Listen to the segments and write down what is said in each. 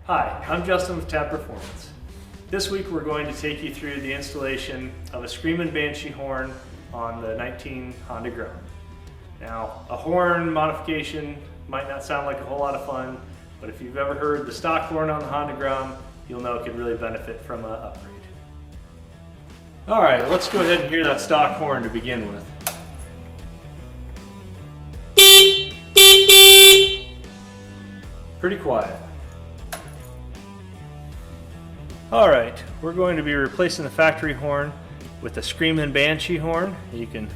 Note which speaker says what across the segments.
Speaker 1: Hi, I'm Justin with Tab Performance. This week we're going to take you through the installation of a Screamin' Banshee horn on the 19 Honda Grom. Now, a horn modification might not sound like a whole lot of fun, but if you've ever heard the stock horn on the Honda Grom, you'll know it could really benefit from an upgrade. All right, let's go ahead and hear that stock horn to begin with. Pretty quiet. All right, we're going to be replacing the factory horn with a Screamin' Banshee horn. You can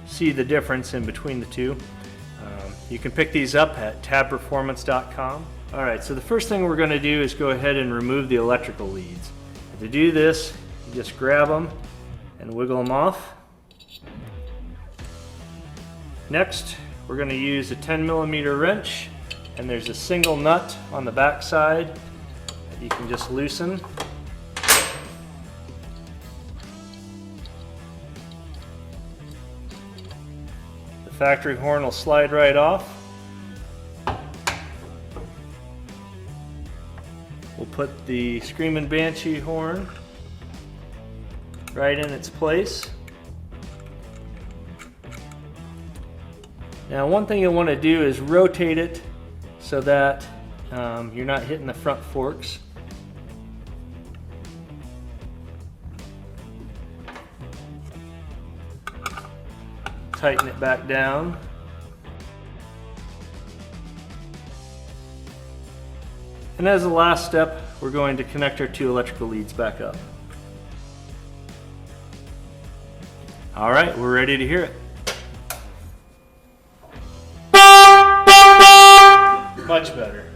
Speaker 1: see the difference in between the two. You can pick these up at tabperformance.com. All right, so the first thing we're going to do is go ahead and remove the electrical leads. And to do this, you just grab them and wiggle them off. Next, we're going to use a 10mm wrench, and there's a single nut on the back side that you can just loosen. The factory horn will slide right off. We'll put the Screamin' Banshee horn right in its place. Now, one thing you'll want to do is rotate it so that you're not hitting the front forks. Tighten it back down. And as the last step, we're going to connect our two electrical leads back up. All right, we're ready to hear it. Much better.